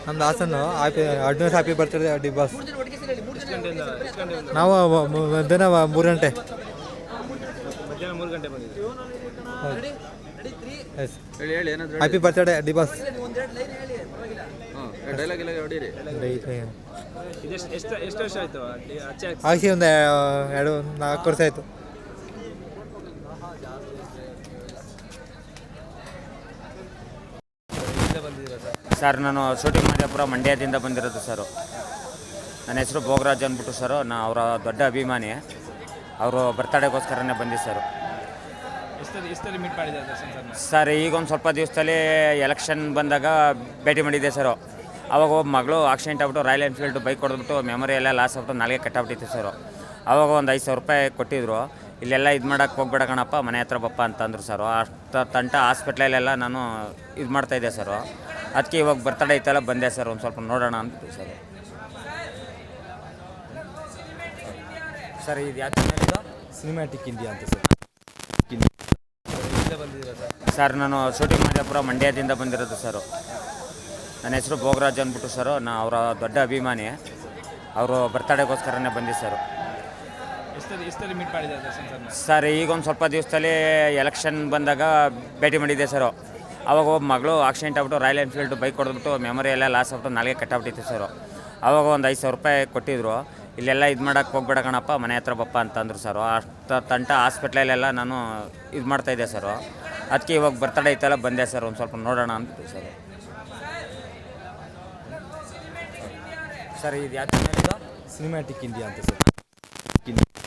ನಮ್ದು ಹಾಸನ್ನು advance happy birthday D boss. ಎಷ್ಟು ಗಂಟೆಯಿಂದ ನಾವು ಮಧ್ಯಾಹ್ನ 3 ಗಂಟೆ. ಮಧ್ಯಾಹ್ನ 3 ಗಂಟೆ ಬಂದಿದ್ದೀವಿ. ಎಸ್ ಹೇಳಿ ಹೇಳಿ ಏನಾದ್ರು happy birthday D boss. Dialogue ಎಲ್ಲ ಹೊಡೀರಿ. ಇದೆಷ್ಟು ಎಷ್ಟು ವರ್ಷ ಆಯಿತು ಅಚ್ಚೆ ಆಗಿ ಒಂದು 4 ವರ್ಷ ಆಯಿತು. ಸರ್ ನಾನು ಶೂಟಿಂಗ್ ಮಾದೇಪುರ ಮಂಡ್ಯದಿಂದ ಬಂದಿರೋದು ಸರು. ನನ್ನ ಹೆಸರು ಭೋಗರಾಜ್ ಅಂದ್ಬಿಟ್ಟು ಸರು. ಅವರ ದೊಡ್ಡ ಅಭಿಮಾನಿ. ಅವರು ಬರ್ತಡೇಗೋಸ್ಕರನೇ ಬಂದಿ ಸರ್. ಎಷ್ಟಲ್ಲಿ ಮೀಟ್ ಮಾಡಿದ್ದಾರೆ ದರ್ಶನ್ ಸರ್? ಸರ್ ಈಗೊಂದು ಸ್ವಲ್ಪ ದಿವಸದಲ್ಲಿ ಎಲೆಕ್ಷನ್ ಬಂದಾಗ ಭೇಟಿ ಮಾಡಿದ್ದೆ ಸರು. ಆವಾಗ ಒಬ್ಬ ಮಗಳು ಆಕ್ಸಿಡೆಂಟ್ ಆಗ್ಬಿಟ್ಟು ರಾಯಲ್ ಎನ್ಫೀಲ್ಡ್ ಬೈಕ್ ಹೊಡೆದ್ಬಿಟ್ಟು ಮೆಮೊರಿ ಎಲ್ಲ ಲಾಸ್ ಆಗ್ಬಿಟ್ಟು ನಾಲ್ಗೆ ಕಟ್ಟಾಗ್ಬಿಟ್ಟಿತ್ತು ಸರು. ಆವಾಗ ಒಂದು 5,000 ರೂಪಾಯಿ ಕೊಟ್ಟಿದ್ರು. ಇಲ್ಲೆಲ್ಲ ಇದು ಮಾಡೋಕ್ಕೆ ಹೋಗ್ಬೇಡ ಕಣಪ್ಪ, ಮನೆ ಹತ್ರ ಬಪ್ಪ ಅಂತಂದ್ರು ಸರು. ಅಷ್ಟು ತಂಟ ಹಾಸ್ಪಿಟ್ಲಲ್ಲೆಲ್ಲ ನಾನು ಇದು ಮಾಡ್ತಾಯಿದ್ದೆ ಸರು. ಅದಕ್ಕೆ ಇವಾಗ ಬರ್ತಡೇ ಐತೆಲ್ಲ ಬಂದೆ ಸರ್, ಒಂದು ಸ್ವಲ್ಪ ನೋಡೋಣ ಅಂದ್ಬಿಟ್ಟು ಸರ್. ಸರ್ ಇದು ಯಾವ ಚಾನಲ್? ಸಿನಿಮ್ಯಾಟಿಕ್ ಇಂಡಿಯಾ ಅಂತ ಸರ್. ಸರ್ ನಾನು ಶೂಟಿಂಗ್ ಮಾದೇಪುರ ಮಂಡ್ಯದಿಂದ ಬಂದಿರೋದು ಸರು. ನನ್ನ ಹೆಸರು ಭೋಗರಾಜ್ ಅಂದ್ಬಿಟ್ಟು ಸರು. ಅವರ ದೊಡ್ಡ ಅಭಿಮಾನಿ. ಅವರು ಬರ್ತಡೇಗೋಸ್ಕರನೇ ಬಂದಿ ಸರ್. ಎಷ್ಟಲ್ಲಿ ಮೀಟ್ ಮಾಡಿದ್ದಾರೆ ದರ್ಶನ್ ಸರ್? ಸರ್ ಈಗೊಂದು ಸ್ವಲ್ಪ ದಿವಸದಲ್ಲಿ ಎಲೆಕ್ಷನ್ ಬಂದಾಗ ಭೇಟಿ ಮಾಡಿದ್ದೆ ಸರು. ಆವಾಗ ಒಬ್ಬ ಮಗಳು ಆಕ್ಸಿಡೆಂಟ್ ಆಗ್ಬಿಟ್ಟು ರಾಯಲ್ ಎನ್ಫೀಲ್ಡ್ ಬೈಕ್ ಹೊಡೆದ್ಬಿಟ್ಟು ಮೆಮೊರಿ ಎಲ್ಲ ಲಾಸ್ ಆಗ್ಬಿಟ್ಟು ನಾಲ್ಗೆ ಕಟ್ಟಾಗ್ಬಿಟ್ಟಿತ್ತು ಸರು. ಆವಾಗ ಒಂದು 5,000 ರೂಪಾಯಿ ಕೊಟ್ಟಿದ್ರು. ಇಲ್ಲೆಲ್ಲ ಇದು ಮಾಡೋಕ್ಕೆ ಹೋಗ್ಬೇಡ ಕಣಪ್ಪ, ಮನೆ ಹತ್ರ ಬಪ್ಪ ಅಂತಂದ್ರು ಸರು. ಅಷ್ಟು ತಂಟ ಹಾಸ್ಪಿಟ್ಲಲ್ಲೆಲ್ಲ ನಾನು ಇದು ಮಾಡ್ತಾಯಿದ್ದೆ ಸರು. ಅದಕ್ಕೆ ಇವಾಗ ಬರ್ತಡೇ ಐತೆಲ್ಲ ಬಂದೆ ಸರ್, ಒಂದು ಸ್ವಲ್ಪ ನೋಡೋಣ ಅಂದ್ಬಿಟ್ಟು ಸರ್. ಸರ್ ಇದು ಯಾವ ಚಾನಲ್? ಸಿನಿಮ್ಯಾಟಿಕ್ ಇಂಡಿಯಾ ಅಂತ ಸರ್.